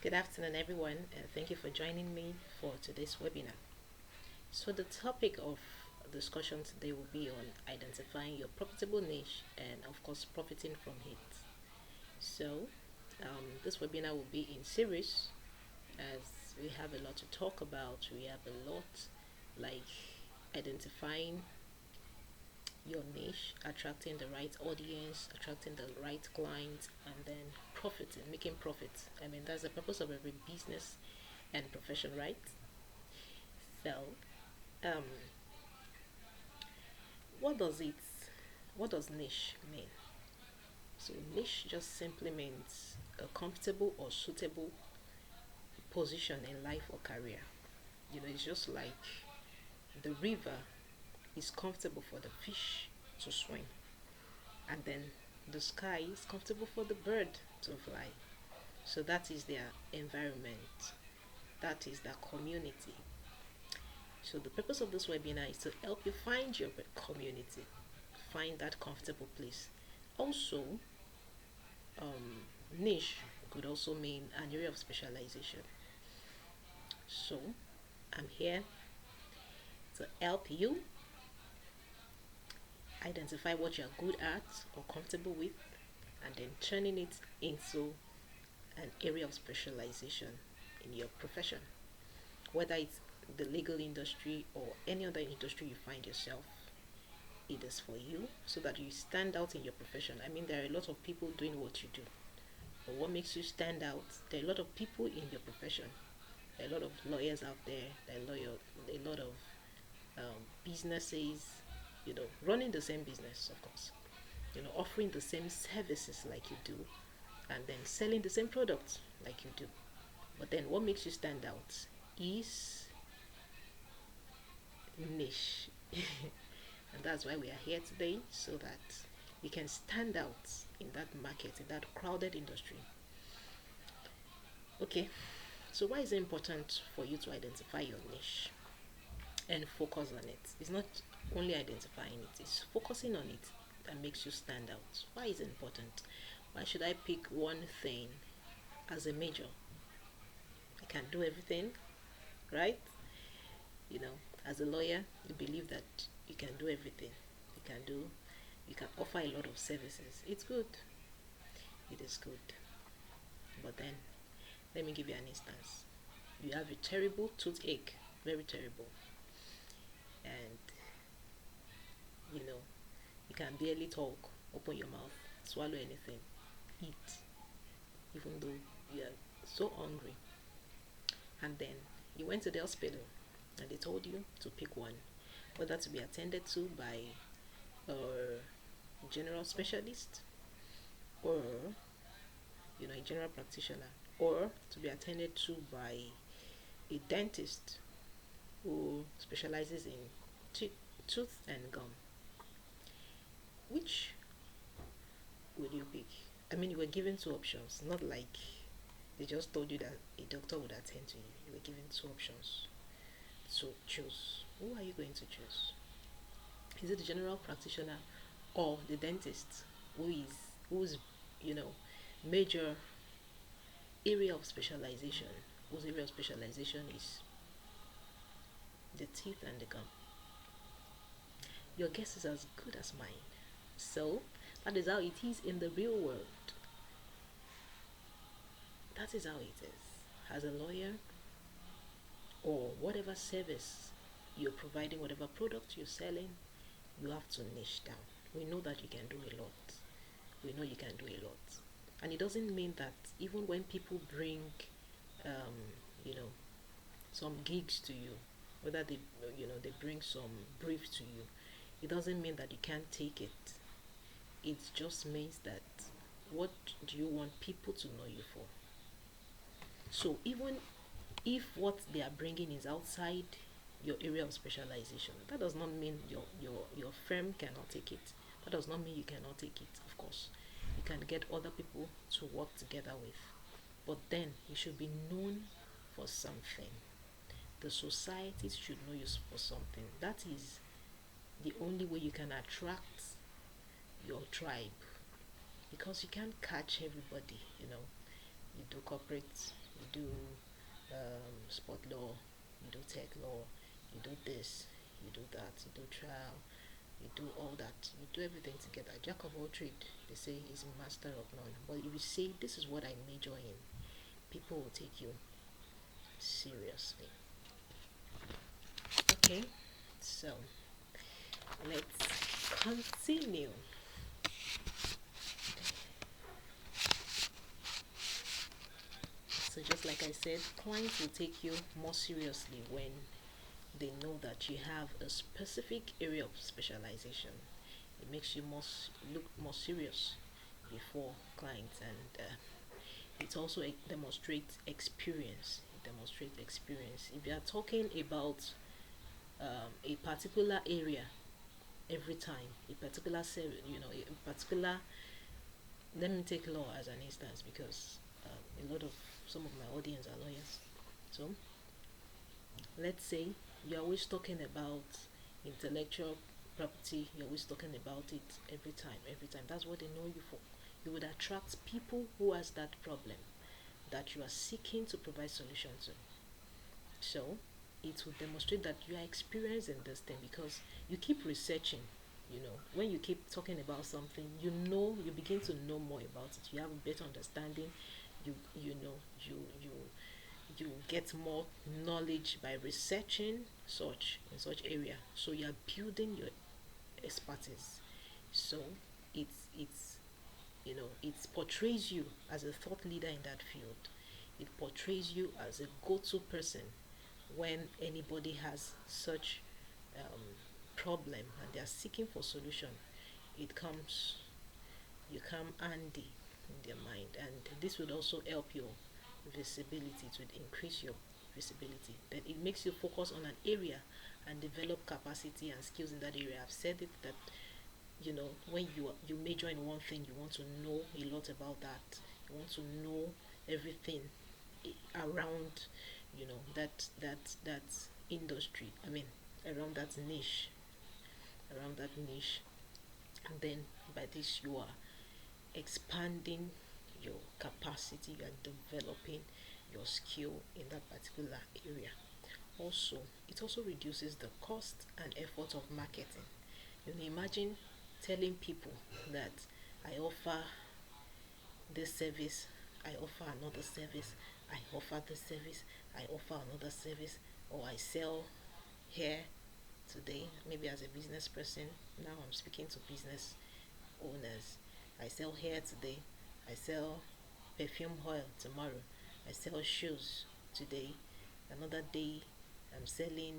Good afternoon, everyone, and thank you for joining me for today's webinar. So, the topic of discussion today will be on identifying your profitable niche and, of course, profiting from it. So, this webinar will be in series as we have a lot to talk about. We have a lot like identifying your niche, attracting the right audience, attracting the right clients, and then profiting, making profits. I mean, that's the purpose of every business and profession, right? So, um, what does it, what does niche mean? So, niche just simply means a comfortable or suitable position in life or career. It's just like the river is comfortable for the fish to swim, and then the sky is comfortable for the bird to fly. So that is their environment, that is their community. So the purpose of this webinar is to help you find your community, find that comfortable place. Also, niche could also mean an area of specialization. So I'm here to help you identify what you're good at or comfortable with, and then turning it into an area of specialization in your profession, whether it's the legal industry or any other industry you find yourself. It is for you so that you stand out in your profession. I mean, there are a lot of people doing what you do, but what makes you stand out? There are a lot of people in your profession. There are a lot of lawyers out there. A lot of businesses, running the same business, of course, offering the same services like you do, and then selling the same products like you do. But then what makes you stand out is niche. And that's why we are here today, so that you can stand out in that market, in that crowded industry. Okay, so why is it important for you to identify your niche and focus on it? It's not only identifying it, it's focusing on it that makes you stand out. Why is it important? Why should I pick one thing as a major? I can't do everything, right? You know, as a lawyer, you believe that you can do everything. You can offer a lot of services. It's good. It is good. But then, let me give you an instance. You have a terrible toothache, very terrible, and you know, you can barely talk, open your mouth, swallow anything, eat, even though you are so hungry. And then you went to the hospital and they told you to pick one, whether to be attended to by a general specialist, or a general practitioner, or to be attended to by a dentist who specializes in tooth and gum. Which would you pick? I mean, you were given two options, not like they just told you that a doctor would attend to you. You were given two options to choose. Who are you going to choose? Is it the general practitioner or the dentist, whose you know major area of specialization, whose area of specialization is the teeth and the gum? Your guess is as good as mine. So that is how it is in the real world. That is how it is. As a lawyer, or whatever service you're providing, whatever product you're selling, you have to niche down. We know that you can do a lot. We know you can do a lot. And it doesn't mean that even when people bring, um, you know, some gigs to you, whether they bring some brief to you, it doesn't mean that you can't take it. It just means that what do you want people to know you for? So even if what they are bringing is outside your area of specialization, that does not mean your firm cannot take it. That does not mean you cannot take it. Of course, you can get other people to work together with, but then you should be known for something. The society should know you for something. That is the only way you can attract your tribe, because you can't catch everybody. You do corporate, you do sport law, you do tech law, you do this, you do that, you do trial, you do all that, you do everything together. Jack of all trade, they say, is a master of none. But if you say this is what I major in, people will take you seriously. Okay, so let's continue. So just like I said, clients will take you more seriously when they know that you have a specific area of specialization. It makes you look more serious before clients, and it also demonstrates experience. It demonstrates experience. If you are talking about a particular area every time, a particular a particular. Let me take law as an instance because a lot of some of my audience are lawyers. So let's say you're always talking about intellectual property, you're always talking about it every time. That's what they know you for. You would attract people who has that problem that you are seeking to provide solution to. So it will demonstrate that you are experienced in this thing because you keep researching. When you keep talking about something, you begin to know more about it. You have a better understanding. You know you get more knowledge by researching such in such area. So you are building your expertise. So it portrays you as a thought leader in that field. It portrays you as a go-to person when anybody has such um, problem and they are seeking for solution. It comes You come handy in their mind, and this would also help your visibility, to increase your visibility. Then it makes you focus on an area and develop capacity and skills in that area. I've said it that when you major in one thing, you want to know a lot about that. You want to know everything around that industry. I mean, around that niche, around that niche, and then by this you are expanding your capacity, you are developing your skill in that particular area. Also, it also reduces the cost and effort of marketing. Imagine telling people that I offer this service, I offer another service, I offer this service, I offer another service, or I sell hair today. Maybe as a business person, now I'm speaking to business owners. I sell hair today, I sell perfume oil tomorrow, I sell shoes today, another day I'm selling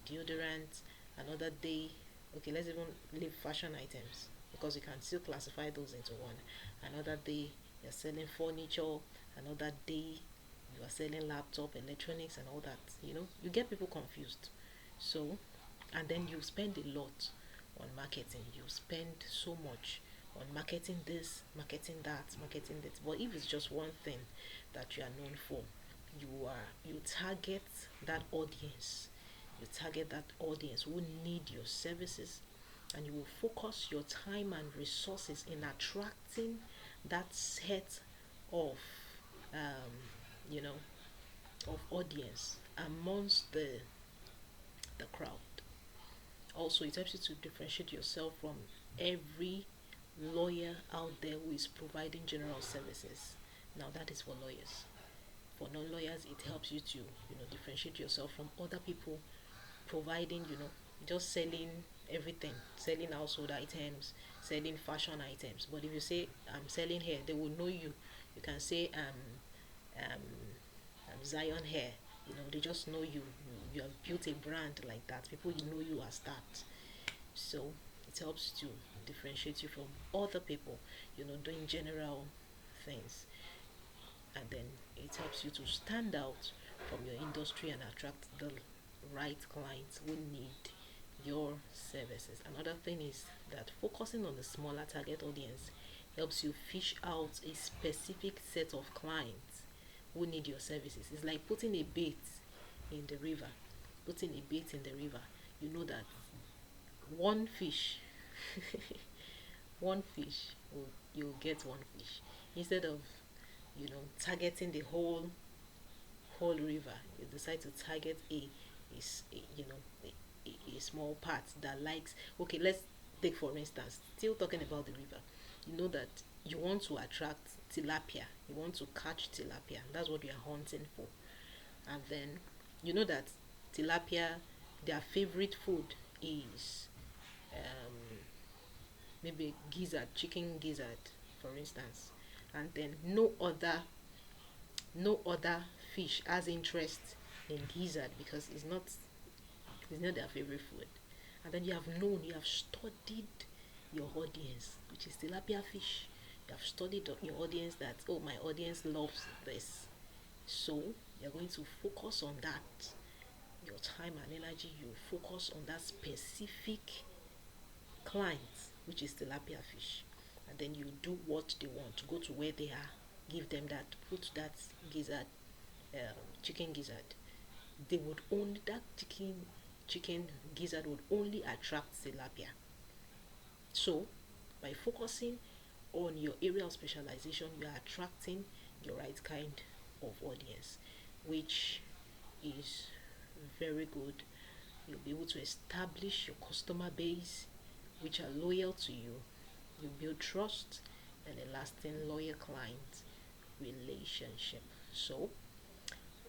deodorant, another day, okay, let's even leave fashion items because you can still classify those into one. Another day you're selling furniture, another day you are selling laptop, electronics, and all that. You get people confused. So, and then you spend a lot on marketing. You spend so much on marketing this, marketing that, marketing that. But if it's just one thing that you are known for, you target that audience. You target that audience who need your services, and you will focus your time and resources in attracting that set of um, you know of audience amongst the crowd. Also, it helps you to differentiate yourself from every lawyer out there who is providing general services. Now that is for lawyers. For non-lawyers, it helps you to differentiate yourself from other people providing, just selling everything, selling household items, selling fashion items. But if you say I'm selling hair, they will know you. You can say um, Zion hair. They just know you have built a brand like that. People know you as that. So it helps to differentiate you from other people, doing general things. And then it helps you to stand out from your industry and attract the right clients who need your services. Another thing is that focusing on the smaller target audience helps you fish out a specific set of clients who need your services. It's like putting a bait in the river. Putting a bait in the river. You know that one fish, one fish, you'll get one fish. Instead of targeting the whole river. You decide to target a small part that likes. Okay, let's take for instance, still talking about the river. You know that you want to attract tilapia. You want to catch tilapia. That's what you are hunting for. And then you know that tilapia, their favorite food is um, maybe gizzard, chicken gizzard, for instance. And then no other fish has interest in gizzard because it's not their favorite food. And then you have studied your audience, which is tilapia fish. You have studied your audience that, oh, my audience loves this. So you're going to focus on that. Your time and energy, you focus on that specific client, which is tilapia fish. And then you do what they want. Go to where they are, give them that, put that gizzard, chicken gizzard. They would only that chicken gizzard would only attract tilapia. So by focusing on your area of specialization, you are attracting your right kind of audience, which is very good. You'll be able to establish your customer base, which are loyal to you. You build trust and a lasting loyal client relationship. So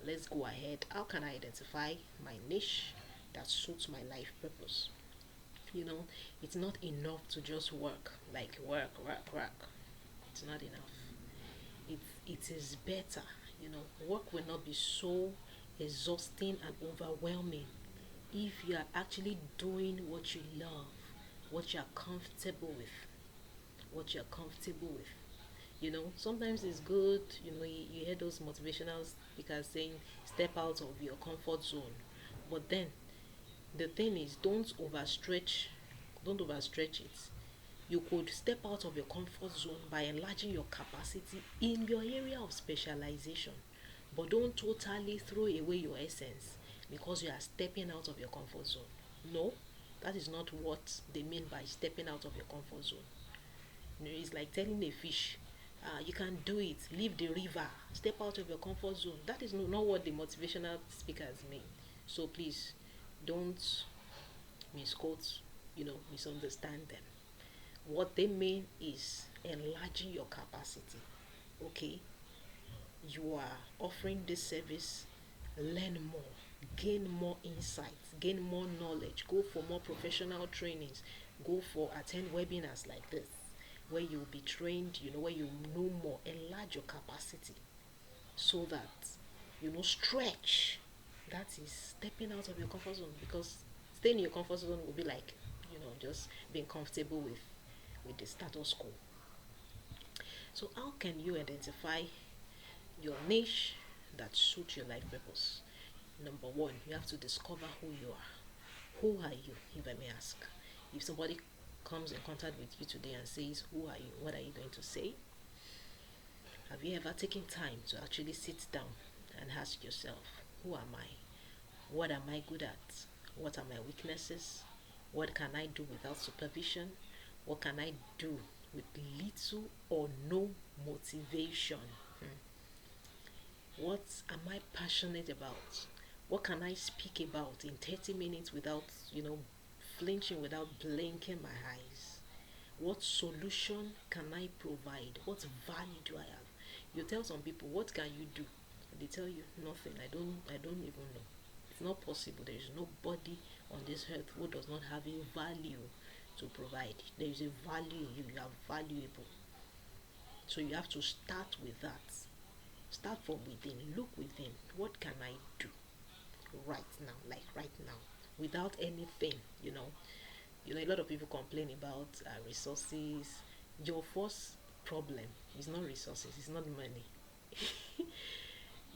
let's go ahead. How can I identify my niche that suits my life purpose? You know, it's not enough to just work, like work, work, work. It's not enough. It is better. Work will not be so exhausting and overwhelming if you are actually doing what you love, what you are comfortable with, what you're comfortable with. Sometimes it's good, you hear those motivational speakers saying step out of your comfort zone. But then the thing is, don't overstretch it. You could step out of your comfort zone by enlarging your capacity in your area of specialization, but don't totally throw away your essence because you are stepping out of your comfort zone. No, that is not what they mean by stepping out of your comfort zone. It's like telling a fish, you can do it, leave the river, step out of your comfort zone. That is not what the motivational speakers mean. So please don't misquote, misunderstand them. What they mean is enlarging your capacity. Okay, you are offering this service, learn more, gain more insights, gain more knowledge, go for more professional trainings, go for attend webinars like this where you'll be trained, where you know more, enlarge your capacity so that stretch. That is stepping out of your comfort zone, because staying in your comfort zone will be like just being comfortable with the status quo. So how can you identify your niche that suits your life purpose? Number one, you have to discover who you are. Who are you, if I may ask? If somebody comes in contact with you today and says, who are you? What are you going to say? Have you ever taken time to actually sit down and ask yourself, who am I? What am I good at? What are my weaknesses? What can I do without supervision? What can I do with little or no motivation? What am I passionate about? What can I speak about in 30 minutes without, flinching, without blinking my eyes? What solution can I provide? What value do I have? You tell some people, what can you do? And they tell you nothing. I don't even know. It's not possible. There is nobody on this earth who does not have a value to provide. There is a value in you. You are valuable. So you have to start with that. Start from within. Look within. What can I do right now? Like right now. Without anything, a lot of people complain about resources. Your first problem is not resources, it's not money.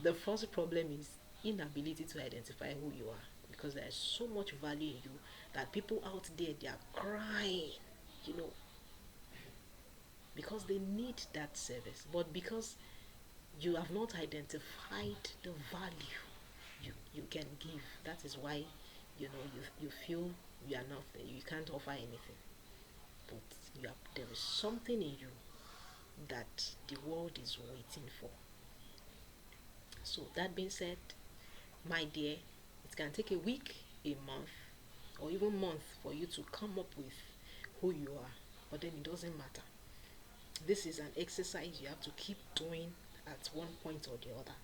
The first problem is inability to identify who you are, because there is so much value in you that people out there, they are crying, you know because they need that service, but because you have not identified the value you can give, that is why you feel you are not, you can't offer anything. But there is something in you that the world is waiting for. So, that being said, my dear, it can take a week, a month, or even month for you to come up with who you are, but then it doesn't matter. This is an exercise you have to keep doing at one point or the other.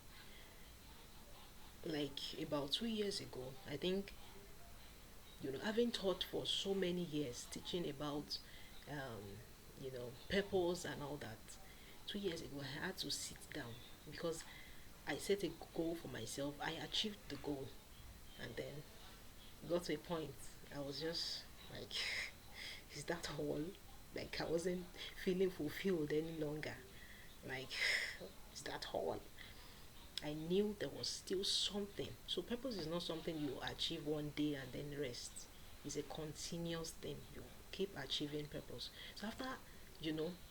Like about 2 years ago, I think, having taught for so many years, teaching about, um, purpose and all that. 2 years ago, I had to sit down because I set a goal for myself. I achieved the goal, and then got to a point. I was just like, is that all? Like I wasn't feeling fulfilled any longer. Like, is that all? I knew there was still something. So purpose is not something you achieve one day and then rest. It's a continuous thing. You keep achieving purpose. So after,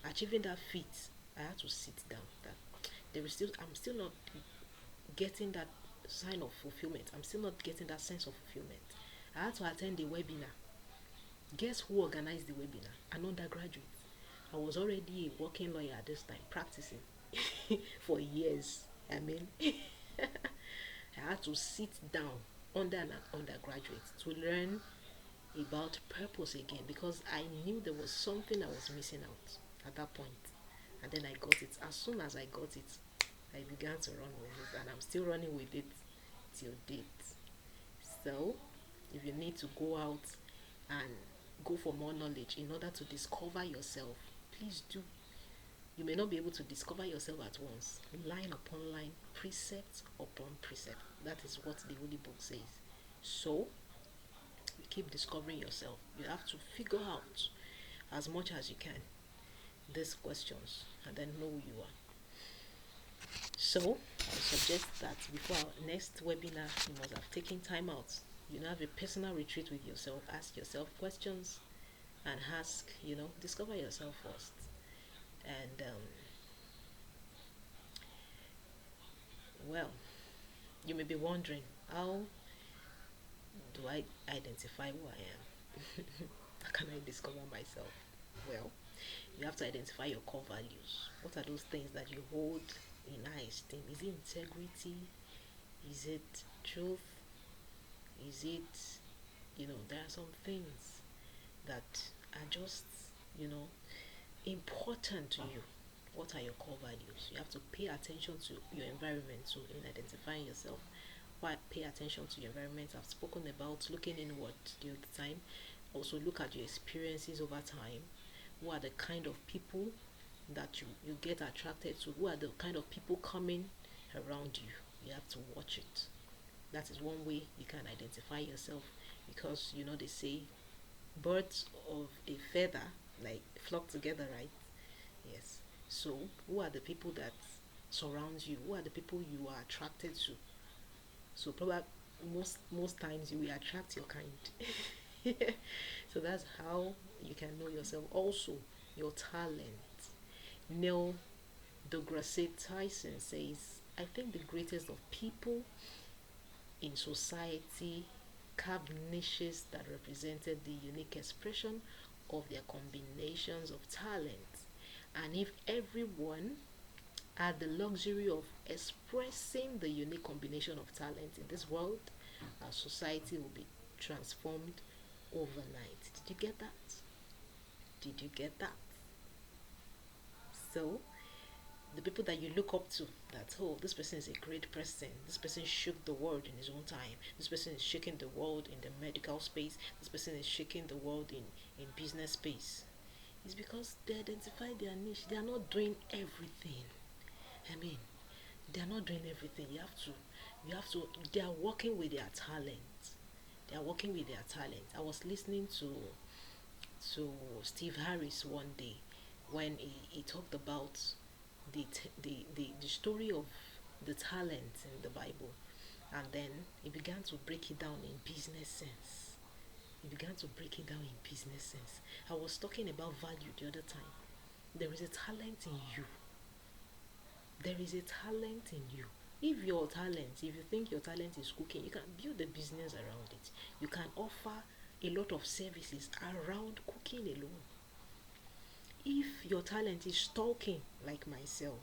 achieving that feat, I had to sit down. That I'm still not getting that sign of fulfillment. I'm still not getting that sense of fulfillment. I had to attend the webinar. Guess who organized the webinar? An undergraduate. I was already a working lawyer at this time, practicing for years. I mean, I had to sit down under an undergraduate to learn about purpose again because I knew there was something I was missing out at that point. And then I got it. As soon as I got it, I began to run with it, and I'm still running with it till date. So, if you need to go out and go for more knowledge in order to discover yourself, please do. You may not be able to discover yourself at once, line upon line, precept upon precept. That is what the Holy Book says. So, you keep discovering yourself. You have to figure out as much as you can these questions and then know who you are. So, I suggest that before our next webinar, you must have taken time out. Have a personal retreat with yourself. Ask yourself questions and discover yourself first. And, well, you may be wondering, how do I identify who I am? How can I discover myself? Well, you have to identify your core values. What are those things that you hold in high esteem? Is it integrity? Is it truth? Is it, there are some things that are just, important to you. What are your core values? You have to pay attention to your environment so in identifying yourself. Why pay attention to your environment? I've spoken about looking inward the other time. Also look at your experiences over time. Who are the kind of people that you get attracted to? Who are the kind of people coming around you? You have to watch it. That is one way you can identify yourself, because they say birds of a feather like flock together, right? Yes. So who are the people that surround you? Who are the people you are attracted to? So probably most times you will attract your kind. So that's how you can know yourself. Also, your talent. Neil deGrasse Tyson says, I think the greatest of people in society carved niches that represented the unique expression of their combinations of talent. And if everyone had the luxury of expressing the unique combination of talent in this world, our society will be transformed overnight. Did you get that? Did you get that? So, the people that you look up to, that, oh, this person is a great person, this person shook the world in his own time, this person is shaking the world in the medical space, this person is shaking the world in business space, it's because they identify their niche. They are not doing everything. I mean, they are not doing everything. They are working with their talent. They are working with their talent. I was listening to Steve Harris one day when he talked about the story of the talent in the Bible, and then he began to break it down in business sense. He began to break it down in business sense. I was talking about value the other time. There is a talent in you. There is a talent in you. If you think your talent is cooking, you can build a business around it. You can offer a lot of services around cooking alone. If your talent is talking, like myself,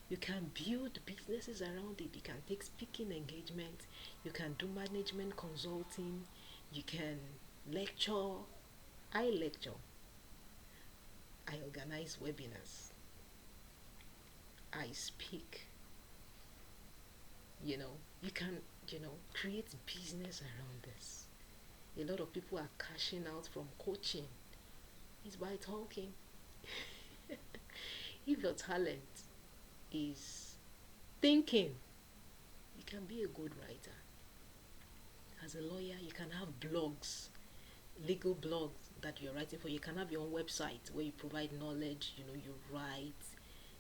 you can build businesses around it. You can take speaking engagement, you can do management consulting, you can lecture. I lecture, I organize webinars, I speak. You can, create business around this. A lot of people are cashing out from coaching. It's by talking. If your talent is thinking, you can be a good writer. As a lawyer, you can have blogs, legal blogs that you're writing for. You can have your own website where you provide knowledge, you write.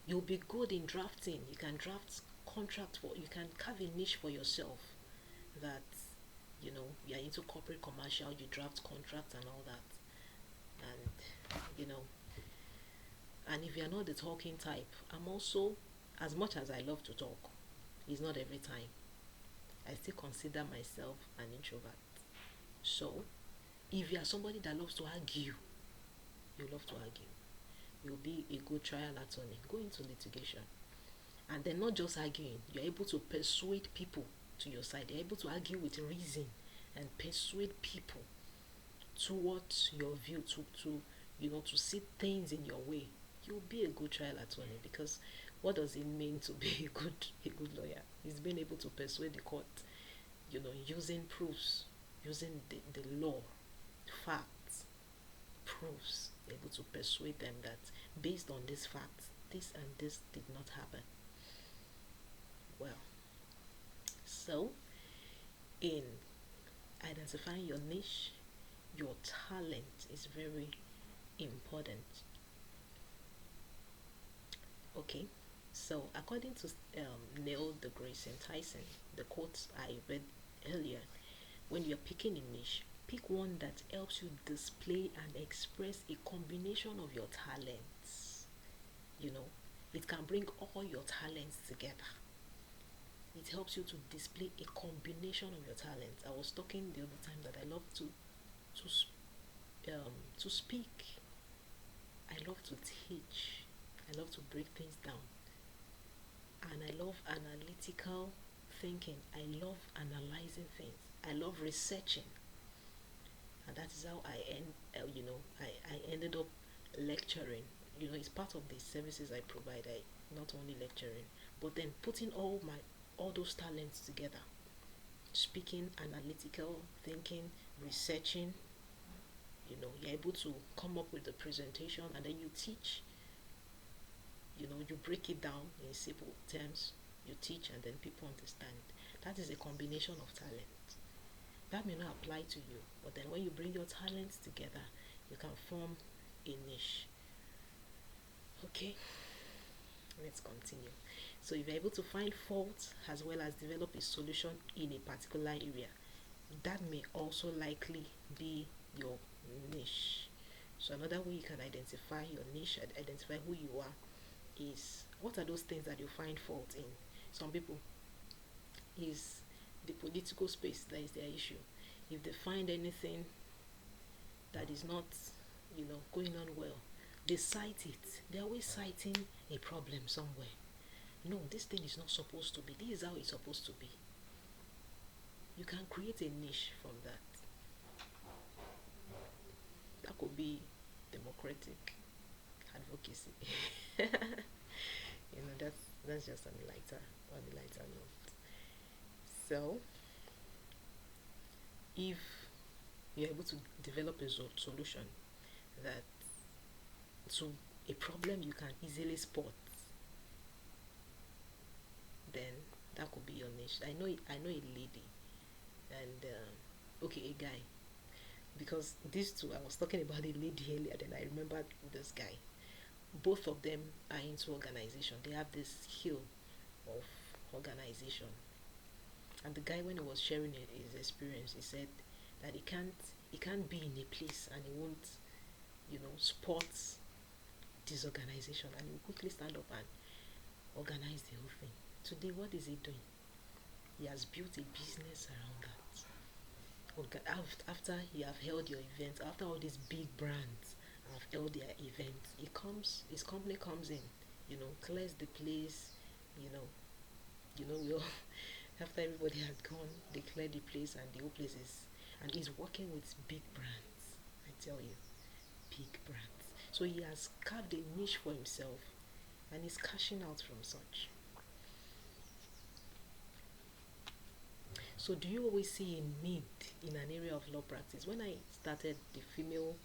You'll be good in drafting. You can draft contract for, you can carve a niche for yourself that, you're into corporate commercial, you draft contracts and all that. And, and if you're not the talking type, I'm also, as much as I love to talk, it's not every time. I still consider myself an introvert. So, if you are somebody that loves to argue, you love to argue, you'll be a good trial attorney. Go into litigation. And then not just arguing, you're able to persuade people to your side. You're able to argue with reason and persuade people towards your view, to see things in your way. You'll be a good trial attorney, because what does it mean to be a good lawyer? It's being able to persuade the court, using proofs, using the law, facts, proofs, able to persuade them that based on this fact, this and this did not happen. Well, so in identifying your niche, your talent is very important. Okay, so according to Neil deGrasse Tyson, the quotes I read earlier, when you're picking a niche, pick one that helps you display and express a combination of your talents. You know, it can bring all your talents together. It helps you to display a combination of your talents. I was talking the other time that I love to speak. I love to teach. I love to break things down, and I love analytical thinking. I love analyzing things. I love researching, and that is how I ended up lecturing. It's part of the services I provide. I not only lecturing, but then putting all those talents together: speaking, analytical thinking, researching. You're able to come up with the presentation, and then you teach. You break it down in simple terms. You teach, and then people understand. That is a combination of talent. That may not apply to you, but then when you bring your talents together, you can form a niche. Okay, let's continue. So if you're able to find faults as well as develop a solution in a particular area, that may also likely be your niche. So another way you can identify your niche, identify who you are, is what are those things that you find fault in. Some people is the political space that is their issue. If they find anything that is not, going on well, they cite it. They're always citing a problem somewhere. No, this thing is not supposed to be. This is how it's supposed to be. You can create a niche from that. That could be democratic advocacy. That's just on a lighter note. So if you're able to develop a solution that to a problem you can easily spot, then that could be your niche. I know a lady, and okay, a guy, because these two, I was talking about a lady earlier, then I remembered this guy. Both of them are into organization. They have this skill of organization. And the guy, when he was sharing his experience, he said that he can't be in a place and he won't, spot disorganization, and he will quickly stand up and organize the whole thing. Today, what is he doing? He has built a business around that. After you have held your events, after all these big brands have held their event. His company comes in, clears the place, you know, we all, after everybody had gone, they clear the place and the whole place is, and he's working with big brands. I tell you, big brands. So he has carved a niche for himself and he's cashing out from such. So do you always see a need in an area of law practice? When I started the female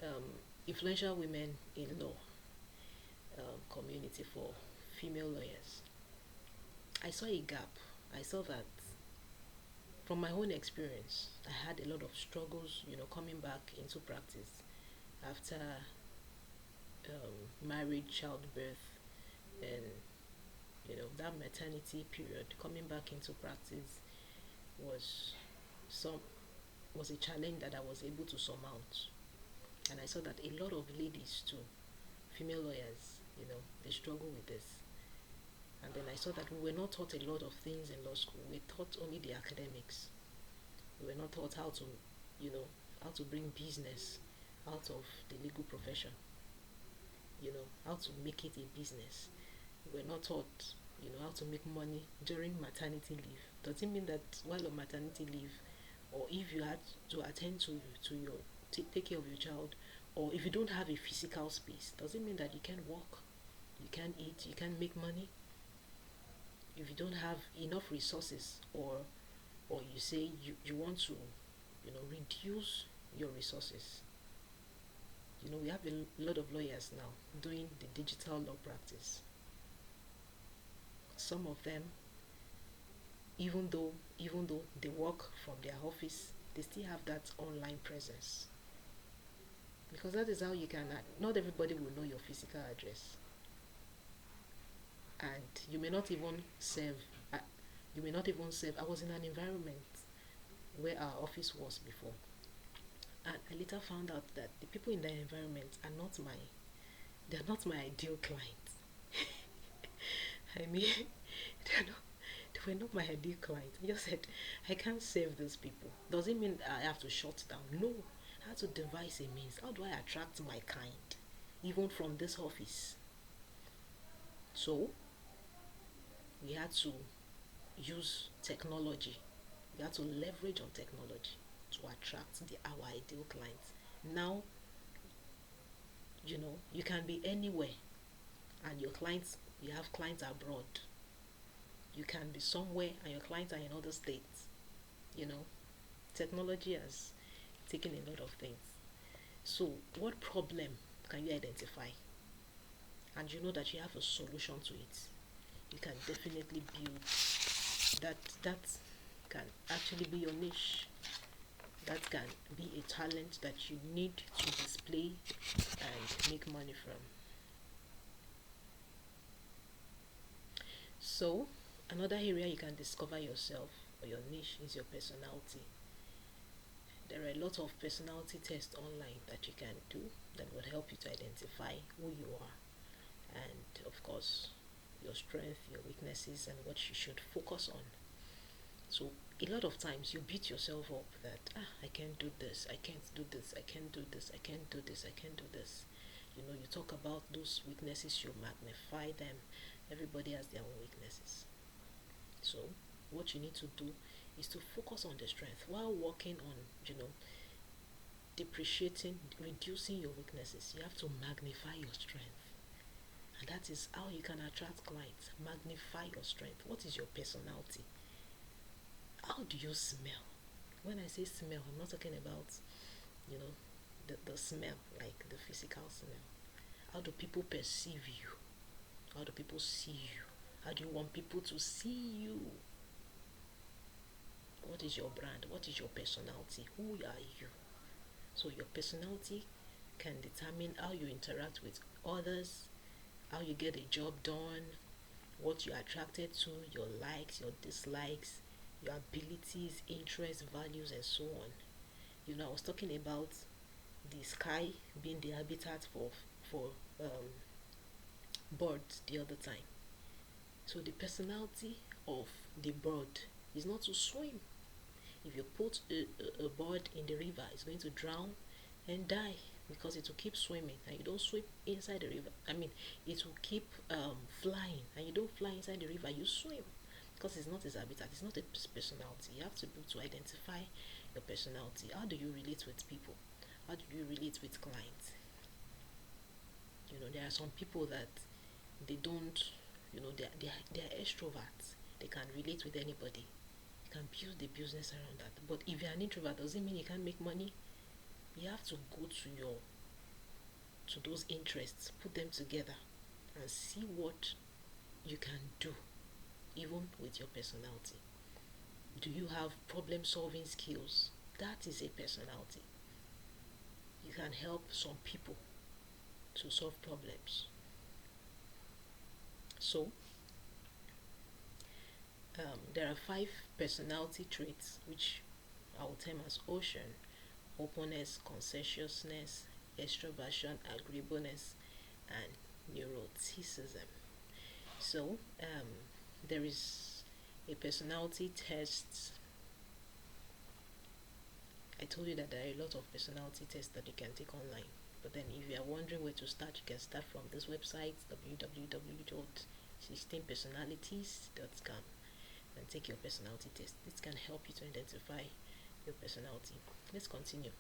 um, influential women in law community for female lawyers, I saw a gap. I saw that from my own experience, I had a lot of struggles, coming back into practice after marriage, childbirth, and that maternity period. Coming back into practice was some was a challenge that I was able to surmount, and I saw that a lot of ladies too, female lawyers, they struggle with this. And then I saw that we were not taught a lot of things in law school. We were taught only the academics. We were not taught you know, how to bring business out of the legal profession. How to make it a business. We were not taught, how to make money during maternity leave. Does it mean that while on maternity leave, or if you had to attend to your take care of your child, or if you don't have a physical space, does it mean that you can work, you can eat, you can make money? If you don't have enough resources, or you say you want to reduce your resources, we have a lot of lawyers now doing the digital law practice. Some of them, even though they work from their office, they still have that online presence, because that is how you can not everybody will know your physical address, and you may not even serve I was in an environment where our office was before, and I later found out that the people in that environment they're not my ideal clients. I mean, they were not my ideal clients. I just said, I can't serve those people. Does it mean I have to shut down? No. I have to devise a means. How do I attract my kind, even from this office? So we had to use technology. We had to leverage on technology to attract our ideal clients. Now, you can be anywhere, and you have clients abroad. You can be somewhere and your clients are in other states. You know, technology has taken a lot of things. So, what problem can you identify? And you know that you have a solution to it. You can definitely build that can actually be your niche. That can be a talent that you need to display and make money from. So, another area you can discover yourself or your niche is your personality. There are a lot of personality tests online that you can do that will help you to identify who you are, and of course your strengths, your weaknesses, and what you should focus on. So a lot of times you beat yourself up that I can't do this, I can't do this, I can't do this, I can't do this, I can't do this. You talk about those weaknesses, you magnify them. Everybody has their own weaknesses. So what you need to do is to focus on the strength while working on, depreciating, reducing your weaknesses. You have to magnify your strength. And that is how you can attract clients. Magnify your strength. What is your personality? How do you smell? When I say smell, I'm not talking about, the smell, like the physical smell. How do people perceive you? How do people see you? How do you want people to see you? What is your brand? What is your personality? Who are you? So your personality can determine how you interact with others, how you get a job done, what you're attracted to, your likes, your dislikes, your abilities, interests, values, and so on. I was talking about the sky being the habitat for birds the other time. So the personality of the bird is not to swim. If you put a bird in the river, it's going to drown and die. because it will keep swimming and you don't swim inside the river. I mean, it will keep flying and you don't fly inside the river, you swim, because it's not his habitat, it's not his personality. You have to be able to identify your personality. How do you relate with people? How do you relate with clients? You know, there are some people that they don't, you know, they're extroverts. They can relate with anybody. You can build the business around that. But if you're an introvert, does it mean you can't make money? You have to go to those interests, put them together, and see what you can do, even with your personality. Do you have problem solving skills? That is a personality. You can help some people to solve problems. So, there are 5 personality traits which I will term as ocean: openness, conscientiousness, extroversion, agreeableness, and neuroticism. So, there is a personality test. I told you that there are a lot of personality tests that you can take online. But then, if you are wondering where to start, you can start from this website, www.16personalities.com, and take your personality test. This can help you to identify your personality. Let's continue.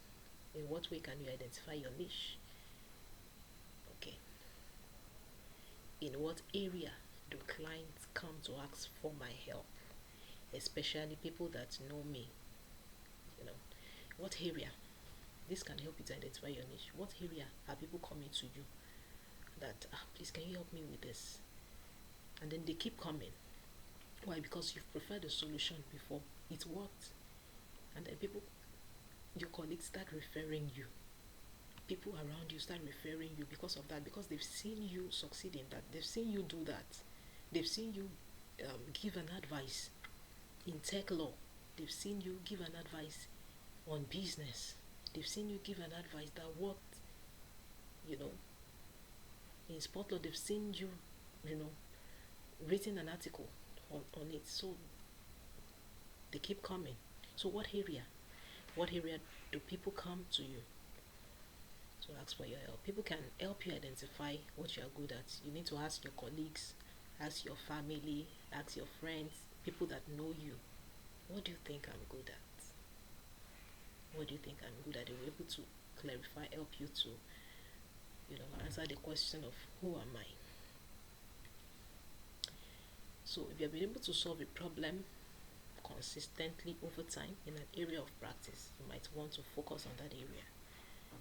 In what way can you identify your niche? Okay. In what area do clients come to ask for my help? Especially people that know me. You know, what area? This can help you to identify your niche. What area are people coming to you that, please, can you help me with this? And then they keep coming. Why? Because you've preferred a solution before. It worked. And then people, your colleagues, start referring you. People around you start referring you because of that, because they've seen you succeed in that. They've seen you do that. They've seen you give an advice in tech law. They've seen you give an advice on business. They've seen you give an advice that worked, you know, in sport law. They've seen you, you know, written an article on it. So they keep coming. So what area? What area do people come to you to ask for your help? People can help you identify what you are good at. You need to ask your colleagues, ask your family, ask your friends, people that know you. What do you think I'm good at? What do you think I'm good at? They will be able to clarify, help you to, you know, answer the question of who am I? So if you have been able to solve a problem consistently over time in an area of practice, you might want to focus on that area.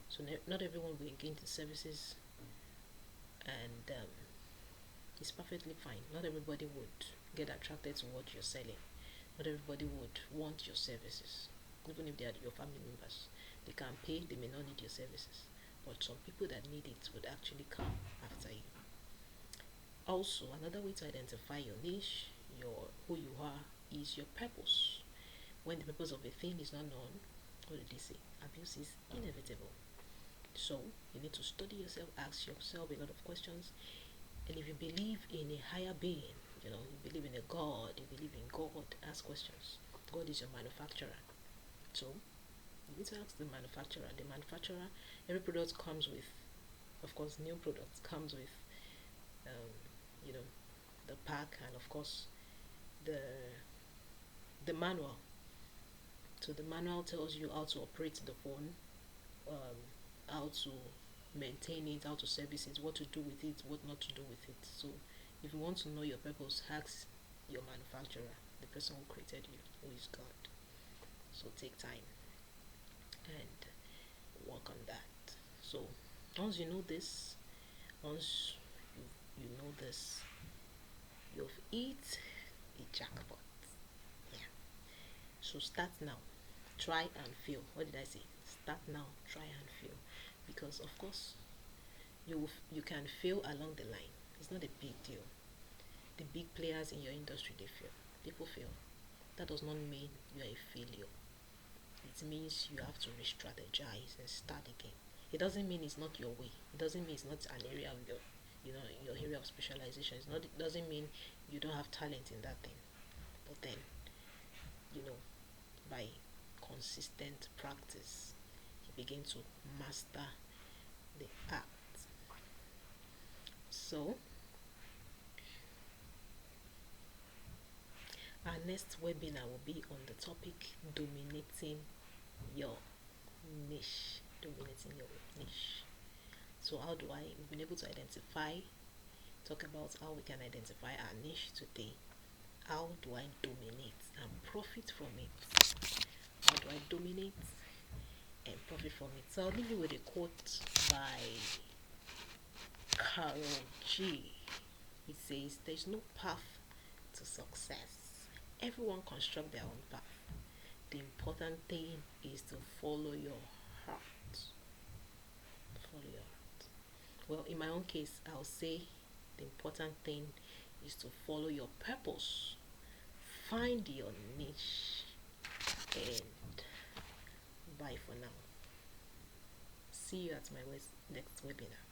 So not everyone will engage in services, and it's perfectly fine. Not everybody would get attracted to what you're selling. Not everybody would want your services, even if they are your family members. They can pay, they may not need your services, but some people that need it would actually come after you. Also, another way to identify your niche, your who you are, is your purpose. When the purpose of a thing is not known, what did they say? Abuse is inevitable. So you need to study yourself, ask yourself a lot of questions, and if you believe in a higher being, you know, you believe in a God, you believe in God, ask questions. God is your manufacturer. So you need to ask the manufacturer. The manufacturer, every product comes with, of course, new products comes with, you know, the pack, and of course, the manual. So the manual tells you how to operate the phone, how to maintain it, how to service it, what to do with it, what not to do with it. So if you want to know your purpose, ask your manufacturer, the person who created you, who is God. So take time and work on that. So once you know this, once you know this, you've hit a jackpot. Yeah. So start now. Try and fail. What did I say? Start now. Try and fail. Because of course you can fail along the line. It's not a big deal. The big players in your industry, they fail. People fail. That does not mean you are a failure. It means you have to re-strategize and start again. It doesn't mean it's not your way. It doesn't mean it's not an area of your, you know, your area of specialization. It doesn't mean you don't have talent in that thing. But then, you know, by consistent practice, you begin to master the art. So, our next webinar will be on the topic dominating your niche. Dominating your niche. So, how do we've been able to talk about how we can identify our niche today. How do I dominate and profit from it? How do I dominate and profit from it? So I'll leave you with a quote by Carol G. It says, "There's no path to success. Everyone construct their own path. The important thing is to follow your heart." Follow your heart. Well, in my own case, I'll say the important thing is to follow your purpose. Find your niche, and bye for now. See you at my next webinar.